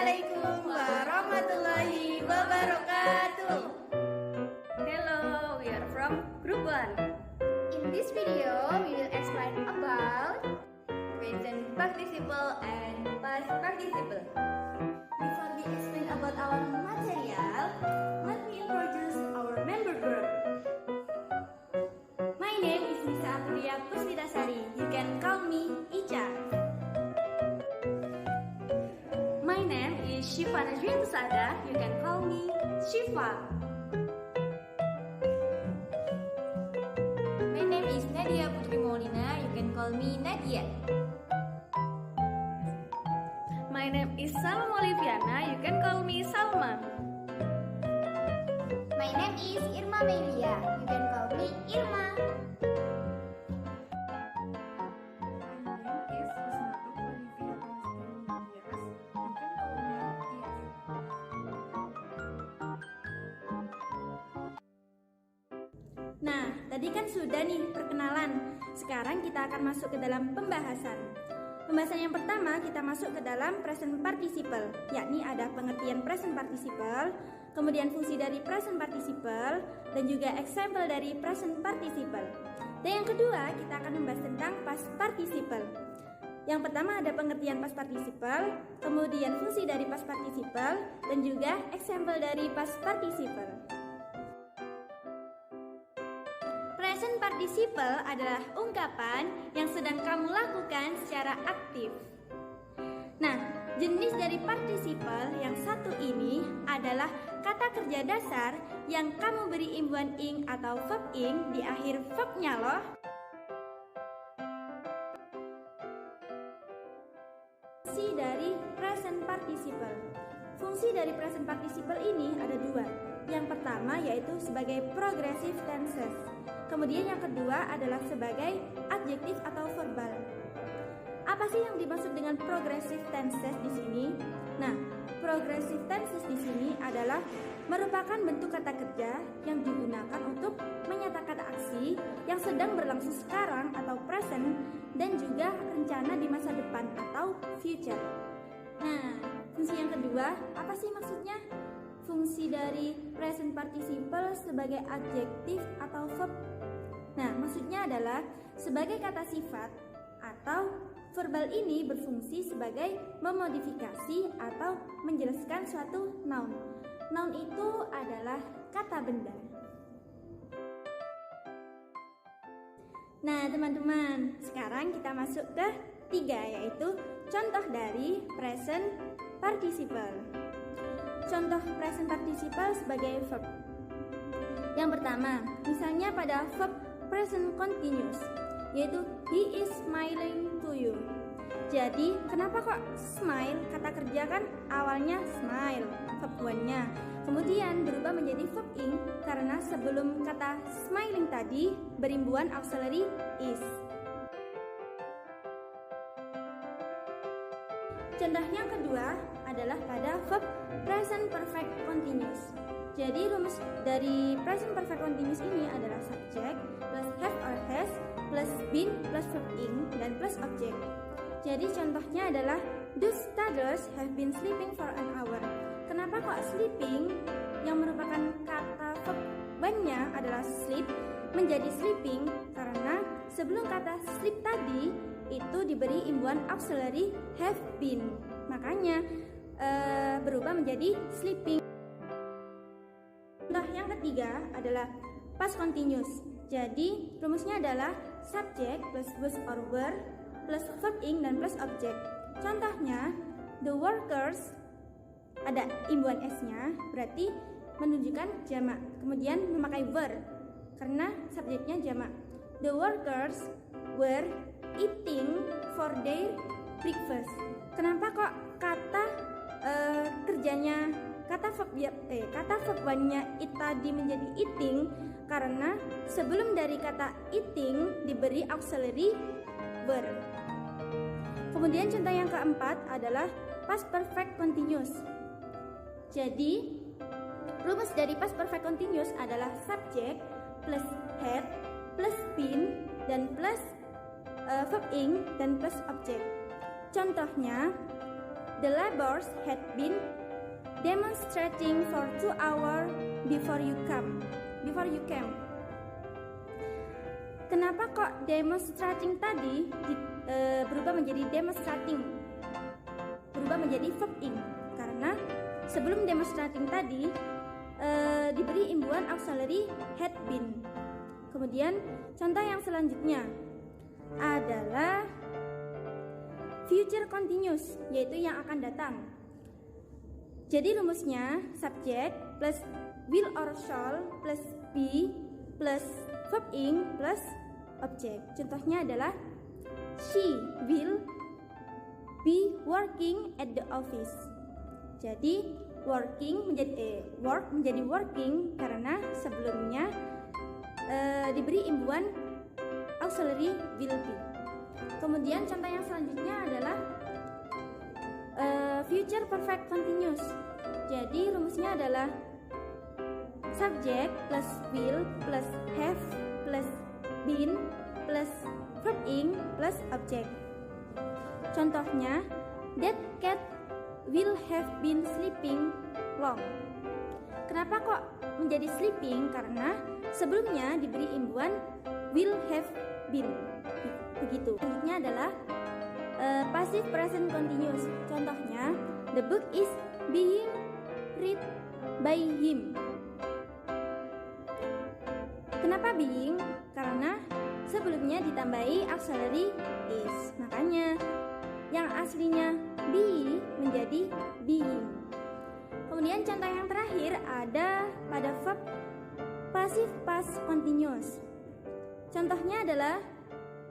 Assalamualaikum warahmatullahi wabarakatuh. Hello, we are from Group 1. In this video, we will explain about Present participle and past participle. Before we explain about our material, let me introduce our member group. My name is Nisa Aprilia Puspitasari. You can call me Ica. My name is Shifa Najmi Pusada. You can call me Shifa. My name is Nadia Putri Maulina. You can call me Nadia. My name is Salma Oliviana. You can call me Salma. My name is Irma Melia. You can call me Irma. Nah, tadi kan sudah nih perkenalan. Sekarang kita akan masuk ke dalam pembahasan. Pembahasan yang pertama kita masuk ke dalam present participle, yakni ada pengertian present participle, kemudian fungsi dari present participle, dan juga example dari present participle. Dan yang kedua kita akan membahas tentang past participle. Yang pertama ada pengertian past participle, kemudian fungsi dari past participle, dan juga example dari past participle. Present participle adalah ungkapan yang sedang kamu lakukan secara aktif. Nah, jenis dari participle yang satu ini adalah kata kerja dasar yang kamu beri imbuhan ing atau verb ing di akhir verbnya loh. Fungsi dari present participle. Fungsi dari present participle ini ada dua. Yang pertama yaitu sebagai progressive tenses. Kemudian yang kedua adalah sebagai adjektif atau verbal. Apa sih yang dimaksud dengan progressive tenses di sini? Nah, progressive tenses di sini adalah merupakan bentuk kata kerja yang digunakan untuk menyatakan aksi yang sedang berlangsung sekarang atau present dan juga rencana di masa depan atau future. Nah, fungsi yang kedua apa sih maksudnya? Fungsi dari present participle sebagai adjektif atau verb. Nah, maksudnya adalah sebagai kata sifat atau verbal ini berfungsi sebagai memodifikasi atau menjelaskan suatu noun. Noun itu adalah kata benda. Nah, teman-teman, sekarang kita masuk ke 3, yaitu contoh dari present participle. Contoh present participle sebagai verb. Yang pertama, misalnya pada verb present continuous, yaitu he is smiling to you. Jadi, kenapa kok smile? Kata kerja kan awalnya smile, verb one-nya. Kemudian berubah menjadi verb ing karena sebelum kata smiling tadi berimbuhan auxiliary is. Contoh yang kedua adalah pada verb present perfect continuous. Jadi rumus dari present perfect continuous ini adalah subject plus have or has plus been plus verb ing dan plus object. Jadi contohnya adalah those toddlers have been sleeping for an hour. Kenapa kok sleeping yang merupakan kata verb one-nya adalah sleep menjadi sleeping? Karena sebelum kata sleep tadi itu diberi imbuhan auxiliary have been. Makanya berubah menjadi sleeping. Contoh yang ketiga adalah past continuous. Jadi rumusnya adalah subject plus was or were plus verb ing dan plus object. Contohnya the workers, ada imbuhan s-nya berarti menunjukkan jamak. Kemudian memakai were karena subjeknya jamak. The workers were eating for their breakfast. Kenapa kok kata kerjanya kata verb one-nya it tadi menjadi eating? Karena sebelum dari kata eating diberi auxiliary were. Kemudian contoh yang keempat adalah past perfect continuous. Jadi rumus dari past perfect continuous adalah subject plus had plus been dan plus verb ing dan plus object. Contohnya The laborers had been demonstrating for 2 hours before you came. Kenapa kok demonstrating tadi berubah menjadi demonstrating? Berubah menjadi verb ing. Karena sebelum demonstrating tadi diberi imbuhan auxiliary had been. Kemudian contoh yang selanjutnya adalah future continuous, yaitu yang akan datang. Jadi rumusnya subject plus will or shall plus be plus verb ing plus object. Contohnya adalah she will be working at the office. Jadi work menjadi working karena sebelumnya diberi imbuhan auxiliary will be. Kemudian contoh yang selanjutnya adalah future perfect continuous. Jadi rumusnya adalah subject plus will plus have plus been plus verb ing plus object. Contohnya, that cat will have been sleeping long. Kenapa kok menjadi sleeping? Karena sebelumnya diberi imbuhan will have been. Begitu. Selanjutnya adalah passive present continuous. Contohnya, the book is being read by him. Kenapa being? Karena sebelumnya ditambahi auxiliary is. Makanya yang aslinya be menjadi being. Kemudian contoh yang terakhir ada pada verb passive past continuous. Contohnya adalah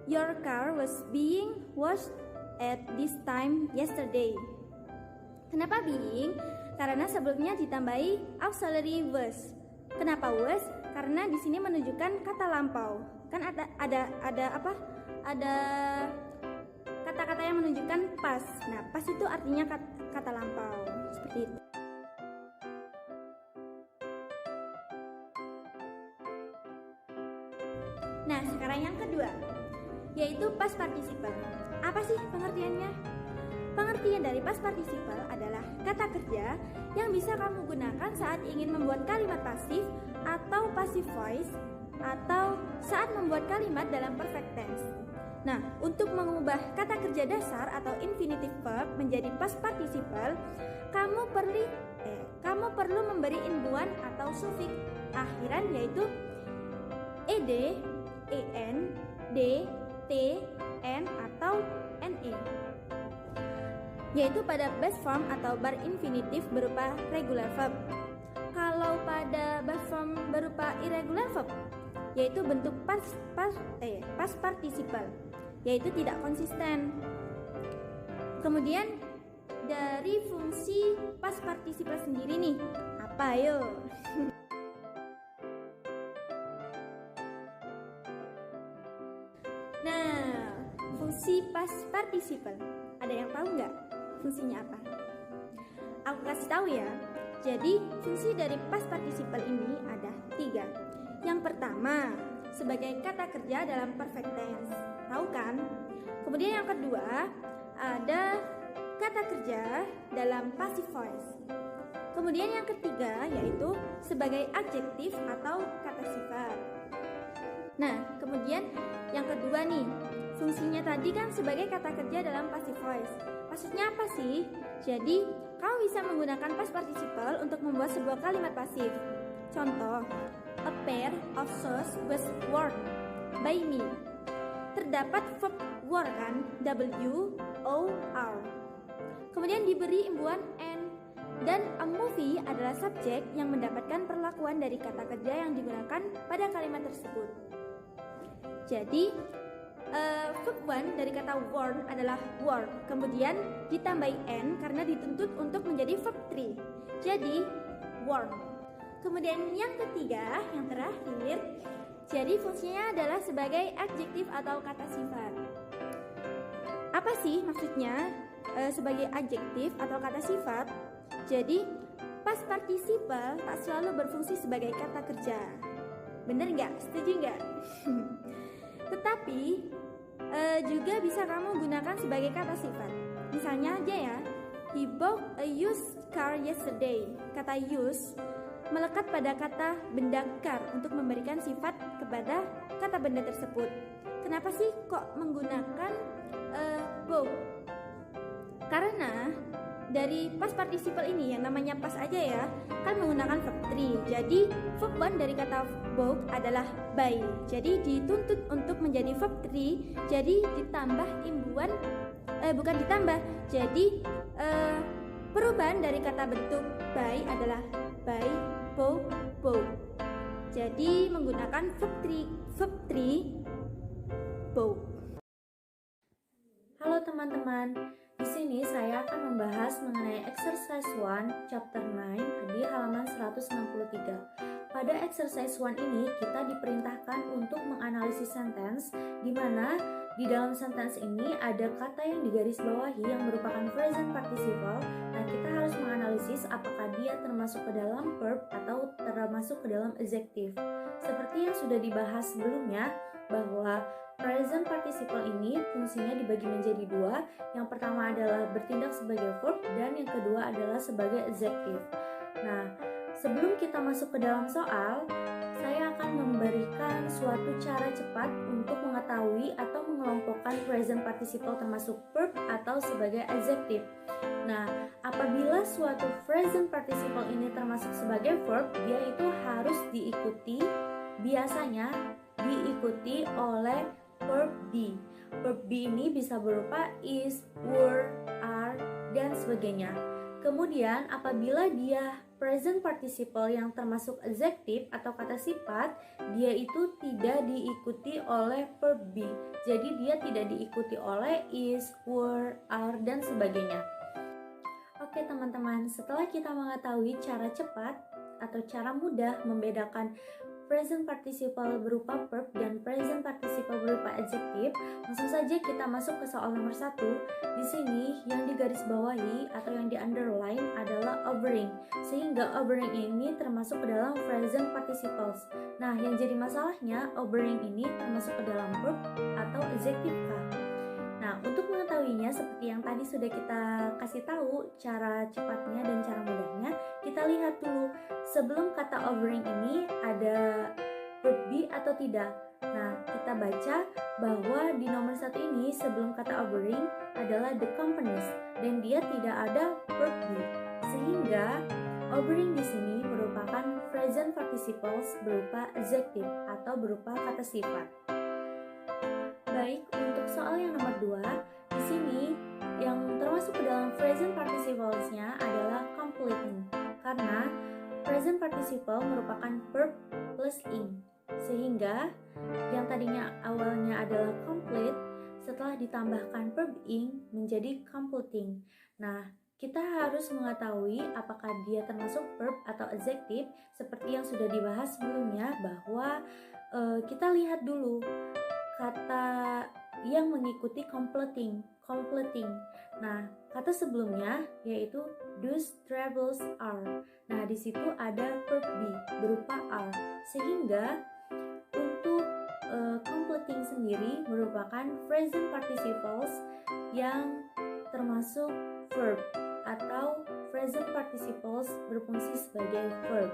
your car was being washed at this time yesterday. Kenapa being? Karena sebelumnya ditambahi auxiliary was. Kenapa was? Karena di sini menunjukkan kata lampau. Kan ada kata-kata yang menunjukkan past. Nah, past itu artinya kata lampau. Seperti itu. Nah, sekarang yang kedua, yaitu past participle. Apa sih pengertiannya? Pengertian dari past participle adalah kata kerja yang bisa kamu gunakan saat ingin membuat kalimat pasif atau passive voice atau saat membuat kalimat dalam perfect tense. Nah, untuk mengubah kata kerja dasar atau infinitive verb menjadi past participle, kamu perlu memberi imbuhan atau sufiks akhiran yaitu ed, en, d, t, n atau ne. Yaitu pada base form atau bar infinitive berupa regular verb. Kalau pada base form berupa irregular verb, yaitu bentuk past participle, yaitu tidak konsisten. Kemudian dari fungsi past participle sendiri nih, apa yuk? Nah, fungsi past participle, ada yang tahu nggak fungsinya apa? Aku kasih tahu ya. Jadi fungsi dari past participle ini ada 3. Yang pertama, sebagai kata kerja dalam perfect tense. Tahu kan? Kemudian yang kedua, ada kata kerja dalam passive voice. Kemudian yang ketiga yaitu sebagai adjektif atau kata sifat. Nah, kemudian yang kedua nih, fungsinya tadi kan sebagai kata kerja dalam passive voice. Maksudnya apa sih? Jadi, kamu bisa menggunakan past participle untuk membuat sebuah kalimat pasif. Contoh, a pair of shoes was worn by me. Terdapat verb wore kan, W-O-R. Kemudian diberi imbuhan N. Dan a movie adalah subjek yang mendapatkan perlakuan dari kata kerja yang digunakan pada kalimat tersebut. Jadi, verb one dari kata worn adalah wore. Kemudian ditambahi N karena dituntut untuk menjadi verb 3. Jadi, worn. Kemudian yang ketiga, yang terakhir, jadi fungsinya adalah sebagai adjektif atau kata sifat. Apa sih maksudnya sebagai adjektif atau kata sifat? Jadi, past participle tak selalu berfungsi sebagai kata kerja. Bener nggak? Setuju nggak? Tetapi juga bisa kamu gunakan sebagai kata sifat. Misalnya aja ya, he bought a used car yesterday. Kata used melekat pada kata benda car untuk memberikan sifat kepada kata benda tersebut. Kenapa sih kok menggunakan bought? Karena dari past participle ini yang namanya past aja ya, kan menggunakan verb 3. Jadi verb 1 dari kata bought adalah buy. Jadi dituntut untuk menjadi verb 3. Jadi ditambah imbuhan bukan ditambah. Jadi perubahan dari kata bentuk buy adalah buy, bought, bought. Jadi menggunakan verb 3 bought. Halo teman-teman, di sini saya akan membahas mengenai exercise 1 chapter 9 di halaman 163. Pada exercise 1 ini kita diperintahkan untuk menganalisis sentence di mana di dalam sentence ini ada kata yang digarisbawahi yang merupakan present participle. Nah, kita harus menganalisis apakah dia termasuk ke dalam verb atau termasuk ke dalam adjective. Seperti yang sudah dibahas sebelumnya bahwa present participle ini fungsinya dibagi menjadi dua. Yang pertama adalah bertindak sebagai verb dan yang kedua adalah sebagai adjective. Nah, sebelum kita masuk ke dalam soal, saya akan memberikan suatu cara cepat untuk mengetahui atau mengelompokkan present participle termasuk verb atau sebagai adjective. Nah, apabila suatu present participle ini termasuk sebagai verb, dia itu harus biasanya diikuti oleh verb be. Verb be ini bisa berupa is, were, are, dan sebagainya. Kemudian apabila dia present participle yang termasuk adjective atau kata sifat, dia itu tidak diikuti oleh verb be. Jadi dia tidak diikuti oleh is, were, are, dan sebagainya. Oke teman-teman, setelah kita mengetahui cara cepat atau cara mudah membedakan present participle berupa verb dan present participle berupa adjective, langsung saja kita masuk ke soal nomor 1. Di sini yang digarisbawahi atau yang di underline adalah obering, sehingga obering ini termasuk ke dalam present participles. Nah, yang jadi masalahnya obering ini termasuk ke dalam verb atau adjective kah? Nah, untuk mengetahuinya seperti yang tadi sudah kita kasih tahu cara cepatnya dan cara mudahnya, kita lihat dulu sebelum kata obering ini ada verb be atau tidak. Nah, kita baca bahwa di nomor 1 ini sebelum kata obering adalah the companies dan dia tidak ada verb be. Sehingga obering di sini merupakan present participles berupa adjective atau berupa kata sifat. Baik, untuk soal yang nomor 2, di sini yang termasuk ke dalam present participles-nya adalah completing, karena present participle merupakan verb plus ing, sehingga yang tadinya awalnya adalah complete setelah ditambahkan verb ing menjadi completing. Nah, kita harus mengetahui apakah dia termasuk verb atau adjective seperti yang sudah dibahas sebelumnya, bahwa kita lihat dulu kata yang mengikuti completing. Nah, kata sebelumnya yaitu those travels are. Nah, di situ ada verb be berupa are. Sehingga untuk completing sendiri merupakan present participles yang termasuk verb atau present participles berfungsi sebagai verb.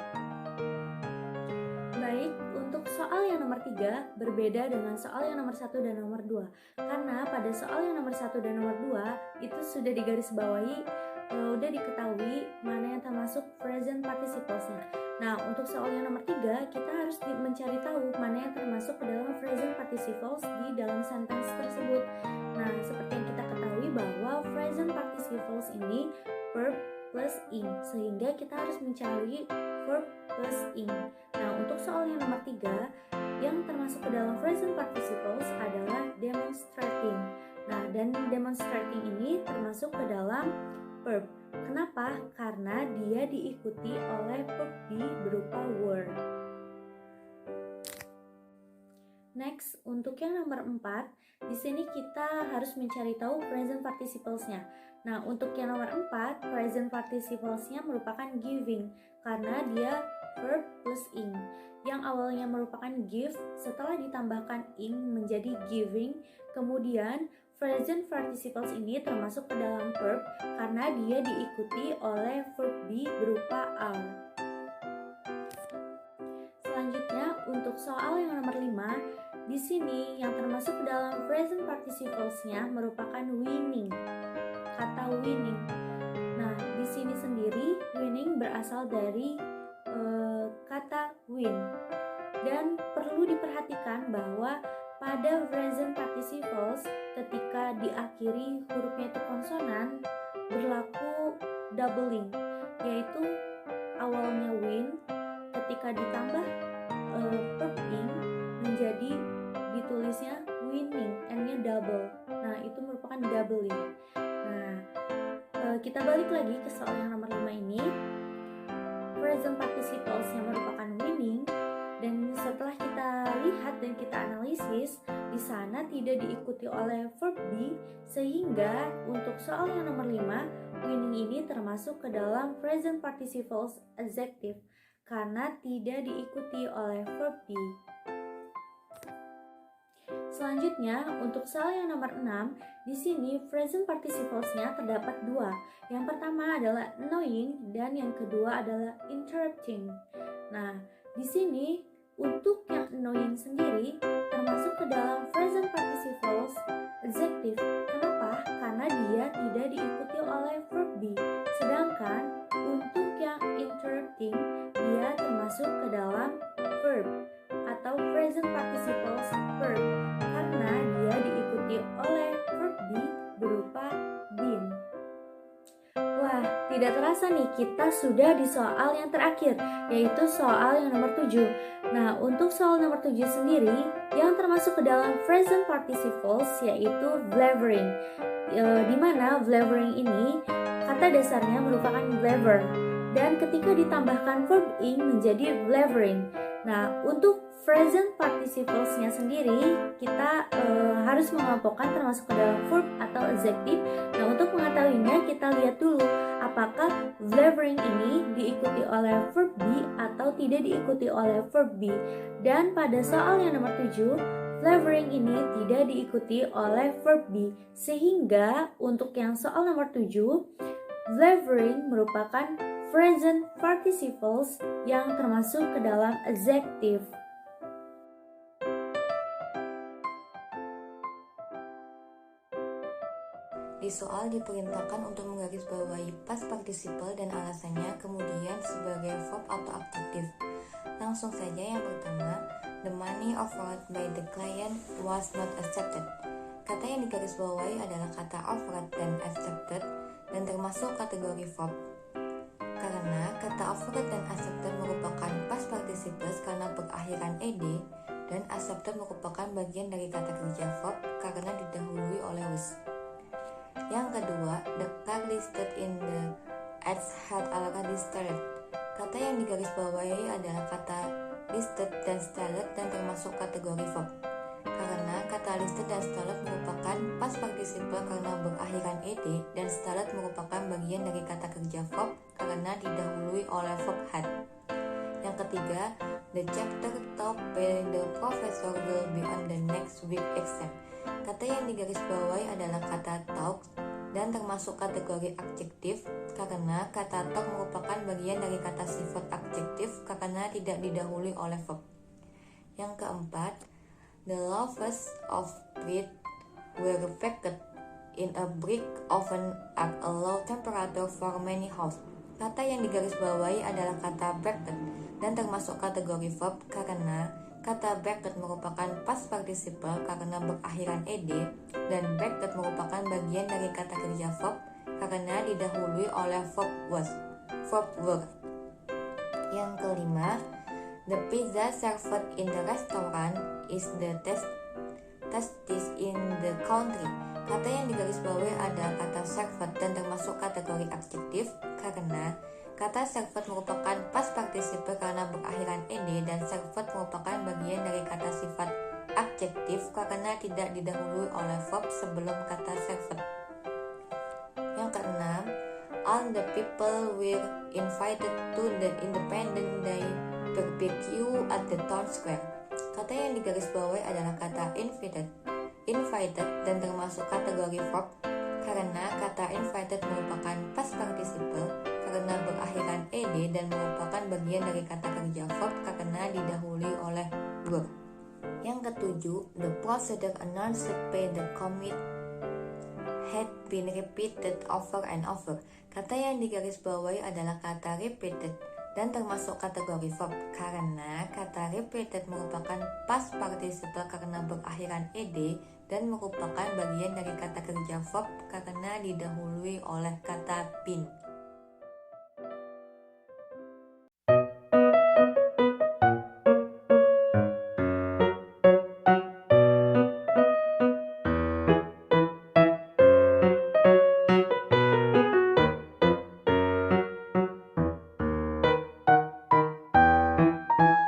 Baik, untuk soal yang nomor 3 berbeda dengan soal yang nomor 1 dan nomor 2. Karena pada soal yang nomor 1 dan nomor 2 itu sudah digarisbawahi, udah diketahui mana yang termasuk present participles-nya. Nah, untuk soal yang nomor 3 kita harus mencari tahu mana yang termasuk ke dalam present participles di dalam sentence tersebut. Nah, seperti yang kita ketahui bahwa present participles ini verb plus ing, sehingga kita harus mencari verb plus ing. Nah, untuk soal yang nomor 3 yang termasuk ke dalam present participles adalah demonstrating. Nah, dan demonstrating ini termasuk ke dalam verb. Kenapa? Karena dia diikuti oleh verb be berupa were. Next, untuk yang nomor 4, di sini kita harus mencari tahu present participles-nya. Nah, untuk yang nomor 4, present participles-nya merupakan giving karena dia verb plus ing. Yang awalnya merupakan give, setelah ditambahkan ing menjadi giving, kemudian present participles ini termasuk ke dalam verb karena dia diikuti oleh verb be berupa are. Selanjutnya untuk soal yang nomor 5, di sini yang termasuk ke dalam present participles-nya merupakan winning. Kata winning. Nah, di sini sendiri winning berasal dari kata win. Dan perlu diperhatikan bahwa pada present participles ketika diakhiri hurufnya itu konsonan berlaku doubling, yaitu awalnya win ketika ditambah verb ing menjadi ditulisnya winning, n-nya double. Nah, itu merupakan doubling. Nah, kita balik lagi ke soal yang nomor 5 ini. Present participles yang merupakan winning, dan setelah kita lihat dan kita analisis, di sana tidak diikuti oleh verb be, sehingga untuk soal yang nomor 5, winning ini termasuk ke dalam present participles adjective karena tidak diikuti oleh verb be. Selanjutnya, untuk soal yang nomor 6, di sini present participles-nya terdapat dua. Yang pertama adalah annoying dan yang kedua adalah interrupting. Nah, di sini untuk yang annoying sendiri termasuk ke dalam present participles adjective. Kenapa? Karena dia tidak diikuti oleh verb be. Sedangkan untuk yang interrupting dia termasuk ke dalam verb atau present participles verb karena dia diikuti oleh verb be berupa been. Wah, tidak terasa nih kita sudah di soal yang terakhir, yaitu soal yang nomor 7. Nah, untuk soal nomor 7 sendiri yang termasuk ke dalam present participles yaitu blabbering. Di mana blabbering ini kata dasarnya merupakan blabber dan ketika ditambahkan verb ing menjadi blabbering. Nah, untuk present participles-nya sendiri kita harus mengelompokkan termasuk ke dalam verb atau adjective. Nah, untuk mengetahuinya kita lihat dulu apakah blabbering ini diikuti oleh verb be atau tidak diikuti oleh verb be. Dan pada soal yang nomor 7, blabbering ini tidak diikuti oleh verb be, sehingga untuk yang soal nomor 7, blabbering merupakan present participles yang termasuk ke dalam adjective. Di soal diperintahkan untuk menggarisbawahi past participle dan alasannya, kemudian sebagai verb atau adjektif. Langsung saja yang pertama, the money offered by the client was not accepted. Kata yang digarisbawahi adalah kata offered dan accepted dan termasuk kategori verb. Karena kata offered dan accepted merupakan past participles karena berakhiran ed, dan accepted merupakan bagian dari kata kerja verb karena didahului oleh was. Yang kedua, the car listed in the ads had already started. Kata yang digarisbawahi adalah kata listed dan started dan termasuk kategori verb. Karena kata listed dan started merupakan past participle karena berakhiran ed, dan started merupakan bagian dari kata kerja verb karena didahului oleh verb had. Yang ketiga, the chapter taught by the professor will be on the next week exam. Kata yang digarisbawahi adalah kata taught dan termasuk kategori adjektif karena kata taught merupakan bagian dari kata sifat adjektif karena tidak didahului oleh verb. Yang keempat, the loaves of bread were baked in a brick oven at a low temperature for many hours. Kata yang digarisbawahi adalah kata baked dan termasuk kategori verb karena kata baked merupakan past participle karena berakhiran ed, dan baked merupakan bagian dari kata kerja verb karena didahului oleh verb was, verb were. Yang kelima, the pizza served in the restaurant is the tastiest in the country. Kata yang digarisbawahi adalah kata served dan termasuk kategori adjektif karena kata served merupakan past participle karena berakhiran ed, dan served merupakan bagian dari kata sifat adjektif karena tidak didahului oleh verb sebelum kata served. Yang keenam, all the people were invited to the Independence Day barbecue at the town square. Kata yang digarisbawahi adalah kata invited. invited dan termasuk kategori verb karena kata invited merupakan past participle karena berakhiran ed dan merupakan bagian dari kata kerja verb karena didahului oleh were. Yang ketujuh, the procedure announced by the commit had been repeated over and over. Kata yang digarisbawahi adalah kata repeated dan termasuk kategori verb karena kata repeated merupakan past participle karena berakhiran ed dan merupakan bagian dari kata kerja verb karena didahului oleh kata been.